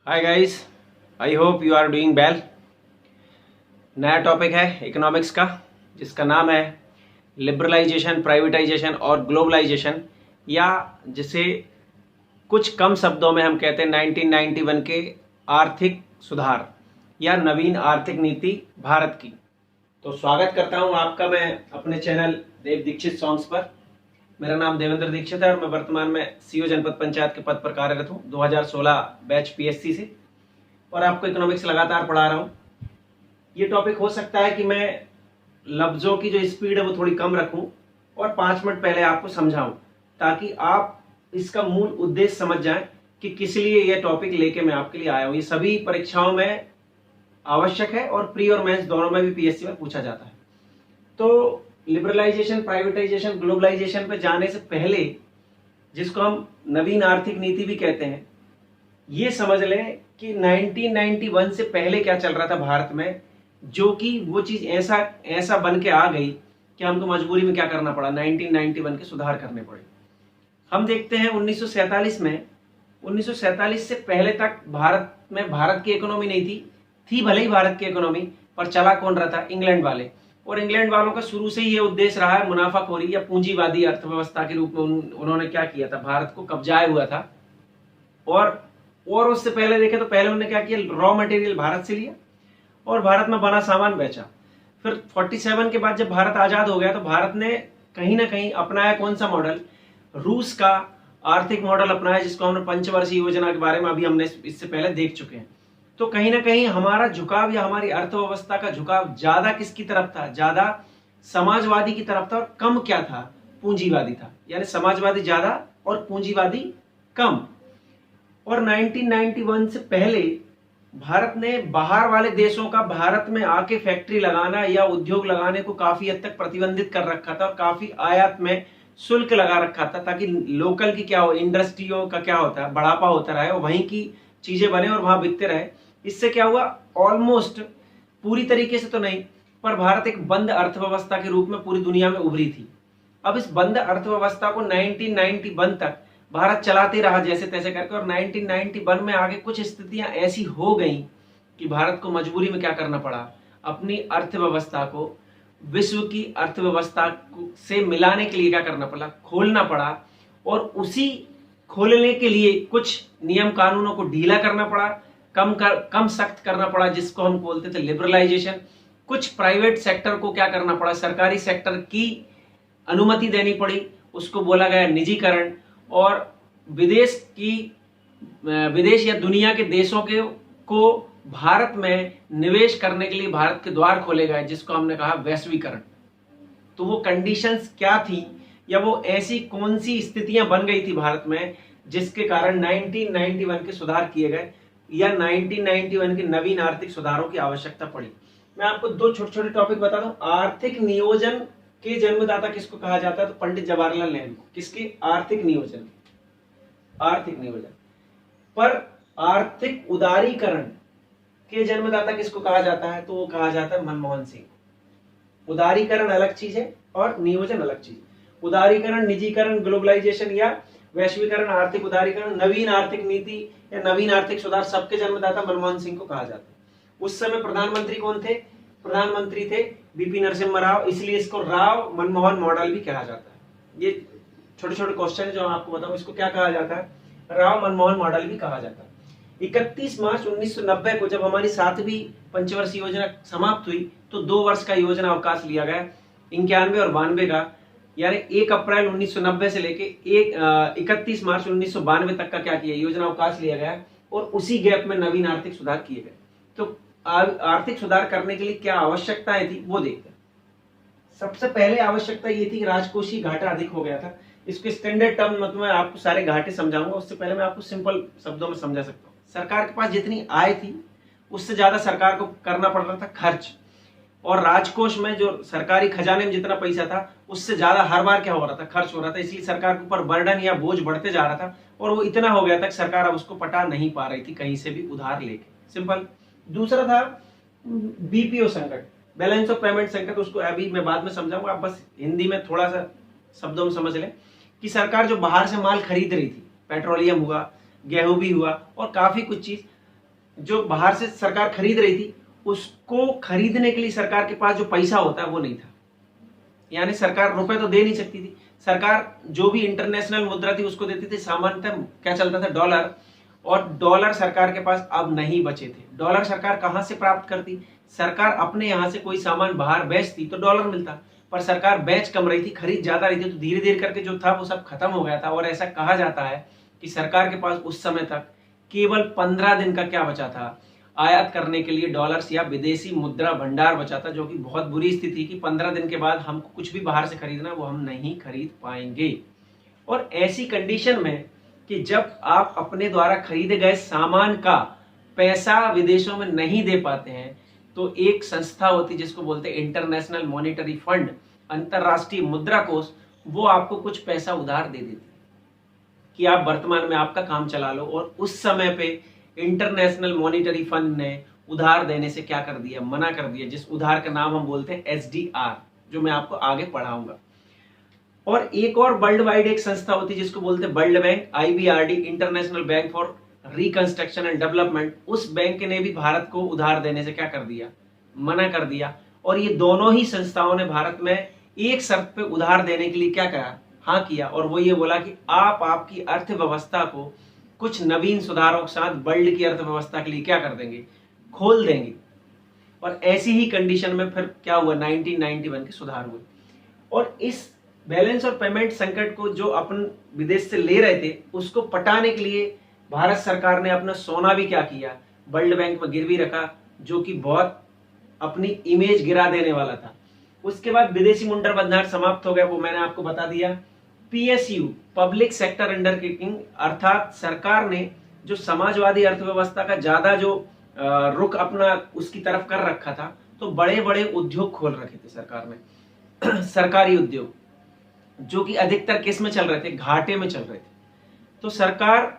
Hi guys, I hope you are doing well. नया topic है economics का, जिसका नाम है लिबरलाइजेशन, प्राइवेटाइजेशन और ग्लोबलाइजेशन, या जिसे कुछ कम शब्दों में हम कहते हैं 1991 के आर्थिक सुधार या नवीन आर्थिक नीति भारत की। तो स्वागत करता हूं आपका मैं अपने चैनल देव दीक्षित सॉन्ग्स पर। मेरा नाम देवेंद्र दीक्षित है और मैं वर्तमान में सीओ जनपद पंचायत के पद पर कार्यरत हूं 2016 बैच पीएससी से, और आपको इकोनॉमिक्स लगातार पढ़ा रहा हूं। ये टॉपिक हो सकता है कि मैं लफ्जों की जो स्पीड है वो थोड़ी कम रखूं और 5 मिनट पहले आपको समझाऊं, ताकि आप इसका मूल उद्देश्य समझ जाएं कि किस लिए यह टॉपिक लेके मैं आपके लिए आया हूं। ये सभी परीक्षाओं में आवश्यक है और प्री और मेंस दोनों में भी पीएससी में पूछा जाता है। तो लिबरलाइजेशन, प्राइवेटाइजेशन, ग्लोबलाइजेशन पे जाने से पहले, जिसको हम नवीन आर्थिक नीति भी कहते हैं, ये समझ लें कि 1991 से पहले क्या चल रहा था भारत में, जो कि वो चीज ऐसा बन के आ गई कि हमको मजबूरी में क्या करना पड़ा, 1991 के सुधार करने पड़े। हम देखते हैं 1947 में, 1947 से पहले तक भारत की इकोनॉमी नहीं थी भले ही भारत की इकोनॉमी, पर चला कौन रहा था? इंग्लैंड वाले। और इंग्लैंड वालों का शुरू से ही ये उद्देश्य रहा है मुनाफाखोरी या पूंजीवादी अर्थव्यवस्था के रूप में उन्होंने क्या किया था, भारत को कब्जाए हुआ था। और उससे पहले देखें तो पहले उन्होंने क्या किया, रॉ मटेरियल भारत से लिया और भारत में बना सामान बेचा। फिर 47 के बाद जब भारत आजाद हो गया तो भारत ने कहीं ना कहीं अपनाया कौन सा मॉडल? रूस का आर्थिक मॉडल अपनाया, जिसको हमने पंचवर्षीय योजना के बारे में अभी हमने इससे पहले देख चुके हैं। तो कहीं ना कहीं हमारा झुकाव या हमारी अर्थव्यवस्था का झुकाव ज्यादा किसकी तरफ था? ज्यादा समाजवादी की तरफ था। और कम क्या था? पूंजीवादी था। यानी समाजवादी ज्यादा और पूंजीवादी कम। और 1991 से पहले भारत ने बाहर वाले देशों का भारत में आके फैक्ट्री लगाना या उद्योग लगाने को काफी हद तक प्रतिबंधित कर रखा था और काफी आयात में शुल्क लगा रखा था, ताकि लोकल की क्या हो, इंडस्ट्रियों का क्या होता है, बढ़ापा होता रहे और वहीं की चीजें बने और वहां बिकते रहे। इससे क्या हुआ, ऑलमोस्ट पूरी तरीके से तो नहीं, पर भारत एक बंद अर्थव्यवस्था के रूप में पूरी दुनिया में उभरी थी। अब इस बंद अर्थव्यवस्था को 1991 तक भारत चलाते रहा जैसे तैसे करके, और 1991 में आगे कुछ स्थितियां ऐसी हो गई कि भारत को मजबूरी में क्या करना पड़ा, अपनी अर्थव्यवस्था को विश्व की अर्थव्यवस्था से मिलाने के लिए क्या करना पड़ा, खोलना पड़ा। और उसी खोलने के लिए कुछ नियम कानूनों को ढीला करना पड़ा, कम सख्त करना पड़ा, जिसको हम बोलते थे लिबरलाइजेशन। कुछ प्राइवेट सेक्टर को क्या करना पड़ा, सरकारी सेक्टर की अनुमति देनी पड़ी, उसको बोला गया निजीकरण। और विदेश या दुनिया के देशों को भारत में निवेश करने के लिए भारत के द्वार खोले गए, जिसको हमने कहा वैश्वीकरण। तो वो कंडीशंस क्या थी, या वो ऐसी कौन सी स्थितियां बन गई थी भारत में, जिसके कारण 1991 के सुधार किए गए या 1991 के नवीन आर्थिक सुधारों की आवश्यकता पड़ी। मैं आपको 2 छोटे छोटे टॉपिक बता दूं। आर्थिक नियोजन के जन्मदाता किसको कहा जाता है? तो पंडित जवाहरलाल नेहरू। किसके? आर्थिक नियोजन पर आर्थिक उदारीकरण के जन्मदाता किसको कहा जाता है? तो वो कहा जाता है मनमोहन सिंह। उदारीकरण अलग चीज है और नियोजन अलग चीज। उदारीकरण, निजीकरण, ग्लोबलाइजेशन या वैश्वीकरण, आर्थिक उदारीकरण, नवीन आर्थिक नीति या नवीन आर्थिक सुधार, सबके जन्मदाता मनमोहन सिंह को कहा जाता है। उस समय प्रधानमंत्री कौन थे? प्रधानमंत्री थे बीपी नरसिम्हा राव, इसलिए इसको राव मनमोहन मॉडल भी कहा जाता है। ये छोटे छोटे क्वेश्चन जो आपको बताऊं, इसको क्या कहा जाता है? राव मनमोहन मॉडल भी कहा जाता है। 31 मार्च 1990 को जब हमारी 7वीं पंचवर्षीय योजना समाप्त हुई, तो 2 वर्ष का योजना अवकाश लिया गया, 91 और 92 का। यानी 1 अप्रैल 1990 से लेके 31 मार्च 1992 तक का क्या किया, योजना अवकाश लिया गया, और उसी गैप में नवीन आर्थिक सुधार किए गए। तो आर्थिक सुधार करने के लिए क्या आवश्यकताएं थी वो देखते हैं। सबसे पहले आवश्यकता ये थी कि राजकोषीय घाटा अधिक हो गया था। इसको स्टैंडर्ड टर्म में मैं आपको सारे घाटे समझाऊंगा, उससे पहले मैं आपको सिंपल शब्दों में समझा सकता हूँ। सरकार के पास जितनी आय थी उससे ज्यादा सरकार को करना पड़ रहा था खर्च, और राजकोष में जो सरकारी खजाने में जितना पैसा था उससे ज्यादा हर बार क्या हो रहा था, खर्च हो रहा था। इसलिए सरकार के ऊपर बर्डन या बोझ बढ़ते जा रहा था, और वो इतना हो गया था कि सरकार अब उसको पटा नहीं पा रही थी कहीं से भी उधार लेके। सिंपल। दूसरा था बीपीओ संकट, बैलेंस ऑफ पेमेंट संकट। उसको अभी मैं बाद में समझाऊंगा, आप बस हिंदी में थोड़ा सा शब्दों में समझ लें कि सरकार जो बाहर से माल खरीद रही थी, पेट्रोलियम हुआ, गेहूं भी हुआ और काफी कुछ चीज, जो बाहर से सरकार खरीद रही थी उसको खरीदने के लिए सरकार के पास जो पैसा होता है वो नहीं था, यानी सरकार रुपए तो दे नहीं सकती थी। सरकार जो भी इंटरनेशनल मुद्रा थी उसको देती थी, सामान्यतः क्या चलता था, डॉलर, और डॉलर सरकार के पास अब नहीं बचे थे। डॉलर सरकार कहां से प्राप्त करती, सरकार अपने यहां से कोई सामान बाहर बेचती तो डॉलर मिलता, पर सरकार बेच कम रही थी, खरीद ज्यादा रही थी, तो धीरे धीरे करके जो था वो सब खत्म हो गया था। और ऐसा कहा जाता है कि सरकार के पास उस समय तक केवल 15 दिन का क्या बचा था, आयात करने के लिए डॉलर्स या विदेशी मुद्रा भंडार बचा था, जो कि बहुत बुरी स्थिति कि 15 दिन के बाद हमको कुछ भी बाहर से खरीदना वो हम नहीं खरीद पाएंगे। और ऐसी कंडीशन में कि जब आप अपने द्वारा खरीदे गए सामान का पैसा विदेशों में नहीं दे पाते हैं, तो एक संस्था होती जिसको बोलते हैं इंटरनेशनल मॉनेटरी फंड, अंतरराष्ट्रीय मुद्रा कोष, वो आपको कुछ पैसा उधार दे देती कि आप वर्तमान में आपका काम चला लो। और उस समय पे इंटरनेशनल मॉनेटरी फंड ने उधार देने से क्या कर दिया, मना कर दिया, जिस उधार का नाम हम बोलते हैं एसडीआर, जो मैं आपको आगे पढ़ाऊंगा। और एक और वर्ल्ड वाइड एक संस्था होती है जिसको बोलते हैं world bank, IBRD, international bank for reconstruction and development. उस बैंक ने भी भारत को उधार देने से क्या कर दिया, मना कर दिया। और ये दोनों ही संस्थाओं ने भारत में एक शर्त पे उधार देने के लिए क्या कहा, हाँ किया, और वो ये बोला कि आप आपकी अर्थव्यवस्था को कुछ नवीन सुधारों के साथ वर्ल्ड की अर्थव्यवस्था के लिए क्या कर देंगे, खोल देंगे। और ऐसी ही कंडीशन में फिर क्या हुआ, 1991 के सुधार हुए। और इस बैलेंस और पेमेंट संकट को जो अपन विदेश से ले रहे थे उसको पटाने के लिए भारत सरकार ने अपना सोना भी क्या किया, वर्ल्ड बैंक में गिरवी रखा, जो कि बहुत अपनी इमेज गिरा देने वाला था। उसके बाद विदेशी मुद्रा भंडार समाप्त हो गया, वो मैंने आपको बता दिया। पीएसयू, पब्लिक सेक्टर अंडरटेकिंग, अर्थात सरकार ने जो समाजवादी अर्थव्यवस्था का ज्यादा जो रुख अपना उसकी तरफ कर रखा था, तो बड़े बड़े उद्योग खोल रखे थे सरकार ने सरकारी उद्योग, जो कि अधिकतर किस में चल रहे थे, घाटे में चल रहे थे। तो सरकार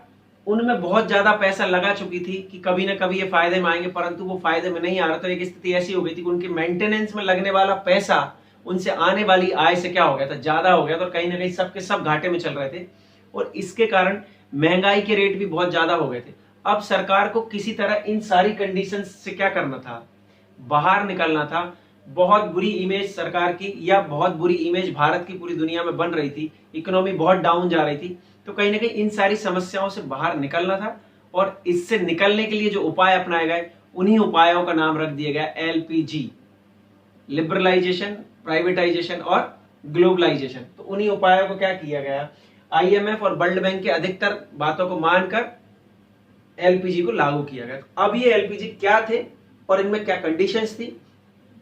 उनमें बहुत ज्यादा पैसा लगा चुकी थी कि कभी ना कभी ये फायदे में आएंगे, परंतु वो फायदे में नहीं आ रहा। तो एक स्थिति ऐसी हो गई थी कि उनके मेंटेनेंस में लगने वाला पैसा उनसे आने वाली आय से क्या हो गया था, ज्यादा हो गया था, और कहीं ना कहीं सबके सब घाटे में चल रहे थे। और इसके कारण महंगाई के रेट भी बहुत ज्यादा हो गए थे। अब सरकार को किसी तरह इन सारी कंडीशन से क्या करना था, बाहर निकलना था। बहुत बुरी इमेज सरकार की, या बहुत बुरी इमेज भारत की पूरी दुनिया में बन रही थी, इकोनॉमी बहुत डाउन जा रही थी। तो कहीं ना कहीं इन सारी समस्याओं से बाहर निकलना था, और इससे निकलने के लिए जो उपाय अपनाए गए, उन्हीं उपायों का नाम रख दिया गया एलपीजी, लिबरलाइजेशन, प्राइवेटाइजेशन और ग्लोबलाइजेशन। तो उन्हीं उपायों को क्या किया गया, आईएमएफ और वर्ल्ड बैंक के अधिकतर बातों को मानकर एलपीजी को लागू किया गया। तो अब ये एलपीजी क्या थे और इनमें क्या कंडीशंस थी,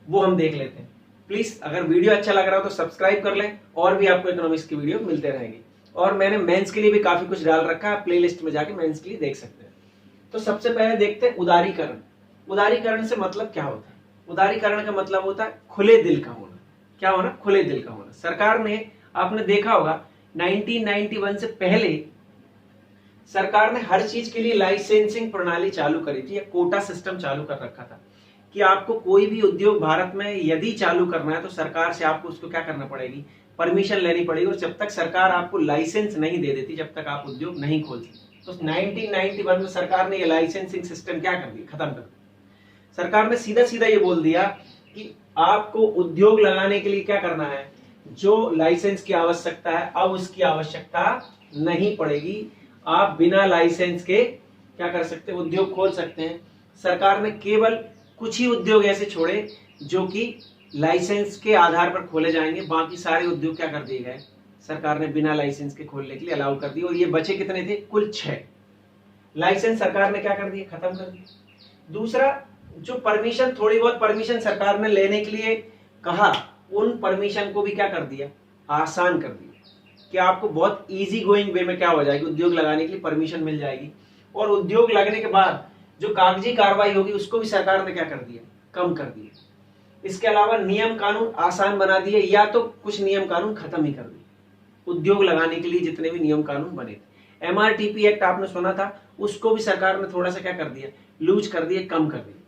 वो हम देख लेते हैं। प्लीज अगर वीडियो अच्छा लग रहा हो तो सब्सक्राइब कर लें, और भी आपको इकोनॉमिक्स की वीडियो मिलते रहेंगे। और मैंने मेंस के लिए भी काफी कुछ डाल रखा है, प्लेलिस्ट में जाके मेंस के लिए देख सकते हैं। तो सबसे पहले देखते हैं उदारीकरण। उदारीकरण से मतलब क्या होता है, उदारीकरण का मतलब होता है खुले दिल का होना। क्या होना, खुले दिल का होना। सरकार ने, आपने देखा होगा 1991 से पहले सरकार ने हर चीज के लिए लाइसेंसिंग प्रणाली चालू करी थी, या कोटा सिस्टम चालू कर रखा था कि आपको कोई भी उद्योग भारत में यदि चालू करना है तो सरकार से आपको उसको क्या करना पड़ेगी, परमिशन लेनी पड़ेगी। और जब तक सरकार आपको लाइसेंस नहीं दे देती, जब तक आप उद्योग नहीं खोलती। तो 1991 में सरकार ने ये लाइसेंसिंग सिस्टम क्या कर दिया, खत्म कर दिया। सरकार ने सीधा सीधा ये बोल दिया कि आपको उद्योग लगाने के लिए क्या करना है, जो लाइसेंस की आवश्यकता है अब उसकी आवश्यकता नहीं पड़ेगी। आप बिना लाइसेंस के क्या कर सकते हैं, उद्योग खोल सकते हैं। सरकार ने केवल कुछ ही उद्योग ऐसे छोड़े जो कि लाइसेंस के आधार पर खोले जाएंगे, बाकी सारे उद्योग क्या कर दिए गए, सरकार ने बिना लाइसेंस के खोलने के लिए अलाउ कर दिए। और ये बचे कितने थे, कुल 6 लाइसेंस सरकार ने क्या कर दिए, खत्म कर दिए। दूसरा, जो परमिशन, थोड़ी बहुत परमिशन सरकार ने लेने के लिए कहा, उन परमिशन को भी क्या कर दिया, आसान कर दिया, कि आपको बहुत इजी गोइंग वे में क्या हो जाएगी, उद्योग लगाने के लिए परमिशन मिल जाएगी। और उद्योग लगने के बाद जो कागजी कार्रवाई होगी उसको भी सरकार ने क्या कर दिया, कम कर दिया। इसके अलावा नियम कानून आसान बना दिए, या तो कुछ नियम कानून खत्म ही कर दिए। उद्योग लगाने के लिए जितने भी नियम कानून बने थे, एमआरटीपी एक्ट आपने सुना था, उसको भी सरकार ने थोड़ा सा क्या कर दिया, लूज कर दिया, कम कर दिया।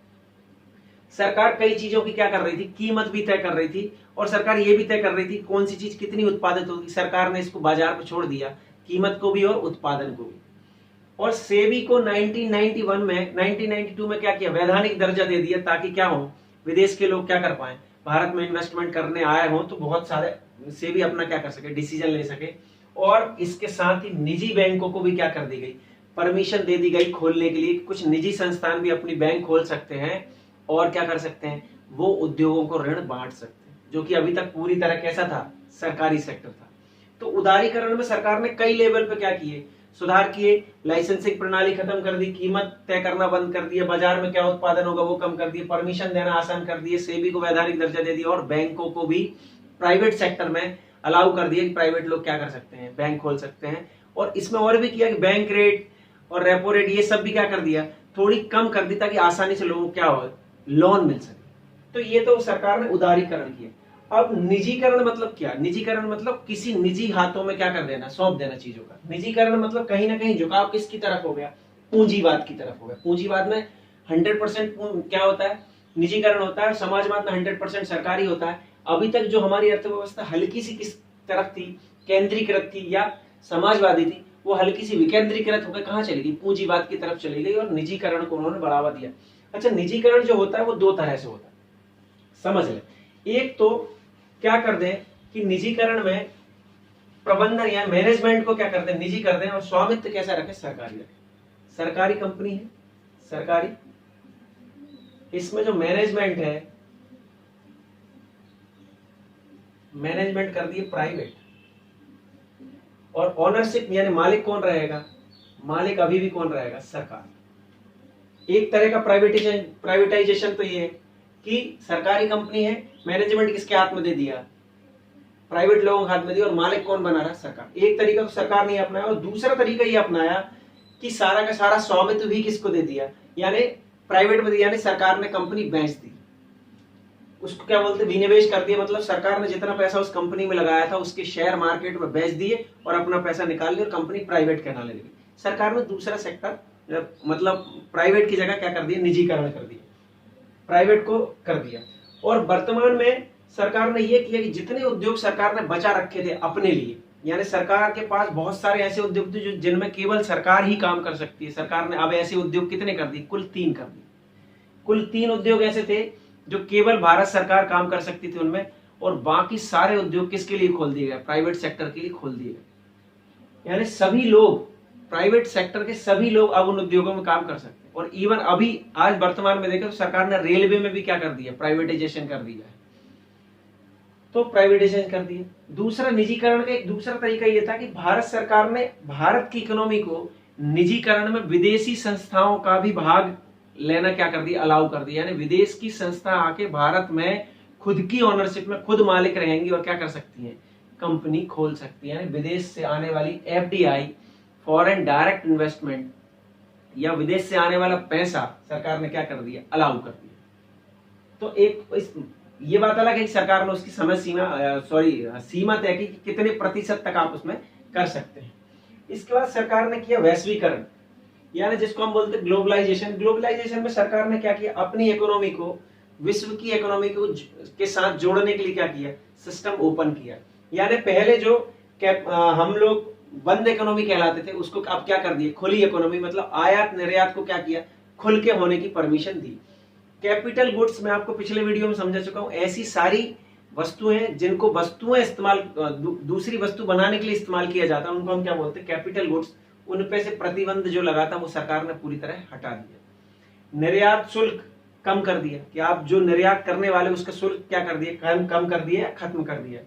सरकार कई चीजों की क्या कर रही थी, कीमत भी तय कर रही थी, और सरकार ये भी तय कर रही थी कौन सी चीज कितनी उत्पादित होगी। सरकार ने इसको बाजार पर छोड़ दिया, कीमत को भी और उत्पादन को भी। और सेबी को 1991 में 1992 में क्या किया, वैधानिक दर्जा दे दिया, ताकि क्या हो, विदेश के लोग क्या कर पाए, भारत में इन्वेस्टमेंट करने आए हो तो बहुत सारे सेबी अपना क्या कर सके, डिसीजन ले सके। और इसके साथ ही निजी बैंकों को भी क्या कर दी गई, परमिशन दे दी गई खोलने के लिए। कुछ निजी संस्थान भी अपनी बैंक खोल सकते हैं और क्या कर सकते हैं, वो उद्योगों को ऋण बांट सकते हैं, जो कि अभी तक पूरी तरह कैसा था, सरकारी सेक्टर था। तो उदारीकरण में सरकार ने कई लेवल पे क्या किए, सुधार किए। लाइसेंसिंग प्रणाली खत्म कर दी, कीमत तय करना बंद कर दिया, बाजार में क्या उत्पादन होगा वो कम कर दिए, परमिशन देना आसान कर दिए, सेबी को वैधानिक दर्जा दे दिया, और बैंकों को भी प्राइवेट सेक्टर में अलाउ कर दिया कि प्राइवेट लोग क्या कर सकते हैं, बैंक खोल सकते हैं। और इसमें और भी किया कि बैंक रेट और रेपो रेट ये सब भी क्या कर दिया, थोड़ी कम कर दी, ताकि आसानी से लोगों को क्या हो, लोन मिल सके। तो ये तो सरकार ने उदारीकरण किया। अब निजीकरण मतलब क्या, निजीकरण मतलब किसी निजी हाथों में क्या कर देना, सौंप देना चीजों का। निजीकरण मतलब कहीं ना कहीं झुकाव किसकी तरफ हो गया, पूंजीवाद की तरफ हो गया। पूंजीवाद में 100% क्या होता है, निजीकरण होता है। समाजवाद में 100% सरकारी होता है। अभी तक जो हमारी अर्थव्यवस्था हल्की सी किस तरफ थी, केंद्रीकृत थी या समाजवादी थी, वो हल्की सी विकेंद्रीकृत होकर कहाँ चली गई, पूंजीवाद की तरफ चली गई, और निजीकरण को उन्होंने बढ़ावा दिया। अच्छा, निजीकरण जो होता है वो दो तरह से होता है, समझ ले। एक तो क्या कर दें कि निजीकरण में प्रबंधन या मैनेजमेंट को क्या कर दें, निजी कर दें, और स्वामित्व कैसा रखें, सरकारी रखें। सरकारी कंपनी है, सरकारी, इसमें जो मैनेजमेंट है, मैनेजमेंट कर दिए प्राइवेट, और ओनरशिप यानी मालिक कौन रहेगा, मालिक अभी भी कौन रहेगा, सरकार। एक तरह का प्राइवेटाइजेशन तो ये है कि सरकारी कंपनी है, मैनेजमेंट किसके हाथ में दे दिया, प्राइवेट लोगों के हाथ में दिया, और मालिक कौन बना रहा, सरकार। एक तरीका तो सरकार ने अपनाया, और दूसरा तरीका ये अपनाया कि सारा का सारा स्वामित्व भी किसको दे दिया, यानी प्राइवेट में दिया, यानी सरकार ने कंपनी बेच दी, उसको क्या बोलते, विनिवेश कर दिया। मतलब सरकार ने जितना पैसा उस कंपनी में लगाया था उसके शेयर मार्केट में बेच दिए और अपना पैसा निकाल लिया, और कंपनी प्राइवेट कहलाने लगी। सरकार ने दूसरा सेक्टर मतलब प्राइवेट की जगह क्या कर दिया, निजीकरण कर दिया, प्राइवेट को कर दिया। और वर्तमान में सरकार ने यह किया कि जितने उद्योग सरकार ने बचा रखे थे अपने लिए, यानी सरकार के पास बहुत सारे ऐसे उद्योग थे जो जिनमें केवल सरकार ही काम कर सकती है, सरकार ने अब ऐसे उद्योग कितने कर दिए, कुल 3 कर दिए। कुल 3 उद्योग ऐसे थे जो केवल भारत सरकार काम कर सकती थी उनमें, और बाकी सारे उद्योग किसके लिए खोल दिए गए, प्राइवेट सेक्टर के लिए खोल दिए गए। यानी सभी लोग, प्राइवेट सेक्टर के सभी लोग अब उन उद्योगों में काम कर सकते हैं। और इवन अभी आज वर्तमान में देखें तो सरकार ने रेलवे में भी क्या कर दिया, प्राइवेटाइजेशन कर दिया है, तो प्राइवेटाइजेशन कर दिया। दूसरा निजीकरण का एक दूसरा तरीका यह था कि भारत सरकार ने भारत की इकोनॉमी को निजीकरण में विदेशी संस्थाओं का भी भाग लेना क्या कर दिया, अलाउ कर दिया। यानी विदेश की संस्था आके भारत में खुद की ओनरशिप में खुद मालिक रहेंगी और क्या कर सकती हैं, कंपनी खोल सकती है। यानी विदेश से आने वाली एफडीआई, फॉरेन डायरेक्ट इन्वेस्टमेंट, या विदेश से आने वाला पैसा सरकार ने क्या कर दिया, अलाउ कर दिया। तो एक ये बात अलग है कि सरकार ने उसकी समय सीमा तय की कि कितने प्रतिशत तक आप उसमें कर सकते हैं। इसके बाद सरकार ने किया वैश्वीकरण, यानी जिसको हम बोलते हैं ग्लोबलाइजेशन। ग्लोबलाइजेशन में सरकार ने क्या किया, अपनी इकोनॉमी को विश्व की इकोनॉमी को के साथ जोड़ने के लिए क्या किया, सिस्टम ओपन किया। यानी पहले जो हम लोग बंद इकोनॉमी कहलाते थे उसको अब क्या कर दिए, खुली इकोनॉमी, मतलब आयात निर्यात को क्या किया, खुल के होने की परमिशन दी। कैपिटल गुड्स मैं आपको पिछले वीडियो में समझा चुका हूं, ऐसी सारी वस्तुएं जिनको वस्तुएं इस्तेमाल दूसरी वस्तु बनाने के लिए इस्तेमाल किया जाता है उनको हम क्या बोलते हैं, कैपिटल गुड्स। उन पे से प्रतिबंध जो लगा था वो सरकार ने पूरी तरह हटा दिया। निर्यात शुल्क कम कर दिया कि आप जो निर्यात करने वाले उसका शुल्क क्या कर दिया, कम कर दिया, खत्म कर दिया।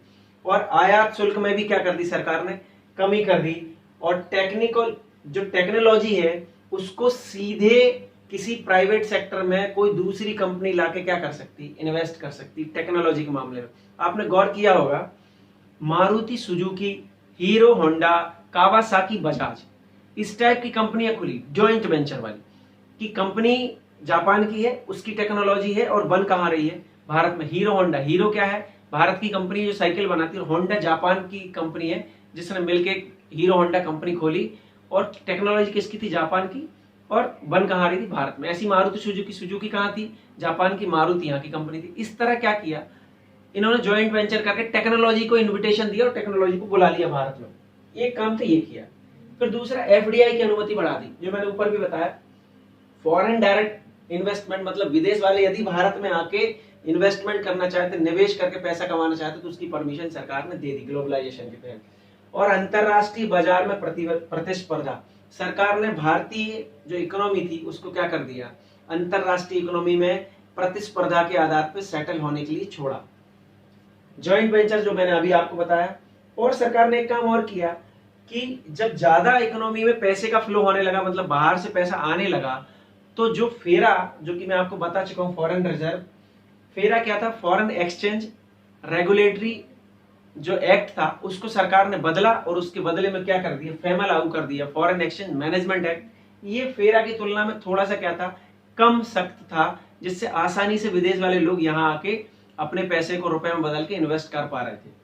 और आयात शुल्क में भी क्या कर दी सरकार ने, कमी कर दी। और जो टेक्नोलॉजी है उसको सीधे किसी प्राइवेट सेक्टर में कोई दूसरी कंपनी लाके क्या कर सकती, इन्वेस्ट कर सकती टेक्नोलॉजी के मामले में। आपने गौर किया होगा, Maruti Suzuki, hero Honda, Kawasaki, Bajaj, इस टाइप की कंपनियां खुली जॉइंट वेंचर वाली, कि कंपनी जापान की है, उसकी टेक्नोलॉजी है और बन कहां रही है, भारत में। हीरो होंडा, हीरो क्या है, भारत की कंपनी जो साइकिल बनाती है, होंडा जापान की कंपनी है जिसने मिलकर हीरो होंडा कंपनी खोली, और टेक्नोलॉजी किसकी थी, जापान की, और बन कहां रही थी, भारत में। ऐसी मारुति सुजुकी कहां थी, जापान की, मारुति यहाँ की कंपनी थी। इस तरह क्या किया इन्होंने, ज्वाइंट वेंचर करके टेक्नोलॉजी को इन्विटेशन दिया और टेक्नोलॉजी को बुला लिया भारत में। एक काम तो ये किया। फिर दूसरा एफडीआई की अनुमति बढ़ा दी, जो मैंने ऊपर भी बताया। फॉरेन डायरेक्ट इन्वेस्टमेंट मतलब विदेश वाले यदि भारत में आके इन्वेस्टमेंट करना चाहते, निवेश करके पैसा कमाना चाहते, तो उसकी परमिशन सरकार ने दे दी ग्लोबलाइजेशन के तहत। और अंतरराष्ट्रीय बाजार में प्रतिस्पर्धा, सरकार ने भारतीय जो इकोनॉमी थी उसको क्या कर दिया, अंतरराष्ट्रीय इकोनॉमी में प्रतिस्पर्धा के आधार पर सेटल होने के लिए छोड़ा। जॉइंट वेंचर जो मैंने अभी आपको बताया। और सरकार ने एक काम और किया कि जब ज्यादा इकोनॉमी में पैसे का फ्लो होने लगा, मतलब बाहर से पैसा आने लगा, तो जो फेरा, जो कि मैं आपको बता चुका हूं, फॉरेन रिजर्व, फेरा क्या था, फॉरेन एक्सचेंज रेगुलेटरी जो एक्ट था उसको सरकार ने बदला और उसके बदले में क्या कर दिया, फेमा लागू कर दिया, फॉरेन एक्सचेंज मैनेजमेंट एक्ट। ये फेरा की तुलना में थोड़ा सा क्या था, कम सख्त था, जिससे आसानी से विदेश वाले लोग यहाँ आके अपने पैसे को रुपए में बदल के इन्वेस्ट कर पा रहे थे।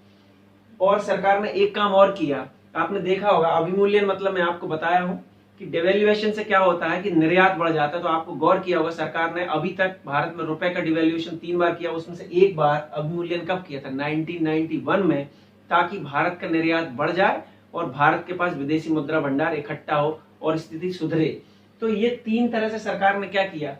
और सरकार ने एक काम और किया, आपने देखा होगा, अभिमूल्यन मतलब मैं आपको बताया हूं कि डिवेल्युएशन से क्या होता है कि निर्यात बढ़ जाता है। तो आपको गौर किया होगा, सरकार ने अभी तक भारत में रुपए का डिवेल्युएशन 3 बार किया, उसमें से एक बार अभिमूल्यन कब किया था, 1991 में, ताकि भारत का निर्यात बढ़ जाए और भारत के पास विदेशी मुद्रा भंडार इकट्ठा हो और स्थिति सुधरे। तो ये 3 तरह से सरकार ने क्या किया,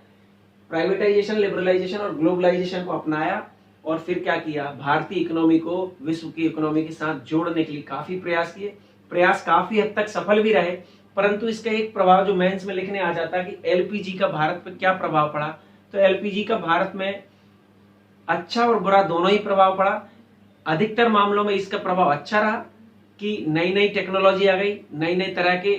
प्राइवेटाइजेशन, लिबरलाइजेशन और ग्लोबलाइजेशन को अपनाया। और फिर क्या किया, भारतीय इकोनॉमी को विश्व की इकोनॉमी के साथ जोड़ने के लिए काफी प्रयास किए। प्रयास काफी हद तक सफल भी रहे, परंतु इसका एक प्रभाव जो मेंस में लिखने आ जाता है कि एलपीजी का भारत पर क्या प्रभाव पड़ा। तो एलपीजी का भारत में अच्छा और बुरा दोनों ही प्रभाव पड़ा। अधिकतर मामलों में इसका प्रभाव अच्छा रहा कि नई नई टेक्नोलॉजी आ गई, नई नई तरह के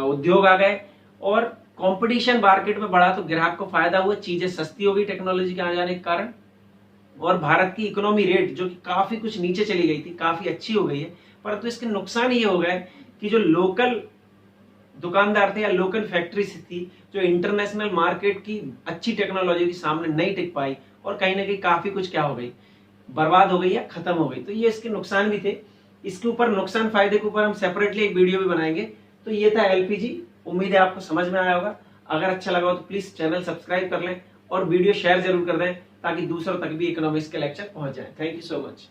उद्योग आ गए और कंपटीशन मार्केट में बढ़ा, तो ग्राहक को फायदा हुआ, चीजें सस्ती हो गई टेक्नोलॉजी के आ जाने के कारण। और भारत की इकोनॉमी रेट जो कि काफी कुछ नीचे चली गई थी, काफी अच्छी हो गई है। परंतु इसके नुकसान ये हो गए कि जो लोकल दुकानदार थे या लोकल फैक्ट्रीज थी, जो इंटरनेशनल मार्केट की अच्छी टेक्नोलॉजी के सामने नहीं टिक पाई और कहीं ना कहीं काफी कुछ क्या हो गई, बर्बाद हो गई या खत्म हो गई। तो ये इसके नुकसान भी थे। इसके ऊपर नुकसान फायदे के ऊपर हम सेपरेटली एक वीडियो भी बनाएंगे। तो ये था एलपीजी, उम्मीद है आपको समझ में आया होगा। अगर अच्छा लगा हो तो प्लीज चैनल सब्सक्राइब कर लें और वीडियो शेयर जरूर कर दें ताकि दूसरों तक भी इकोनॉमिक्स के लेक्चर पहुंच जाए। Thank you so much.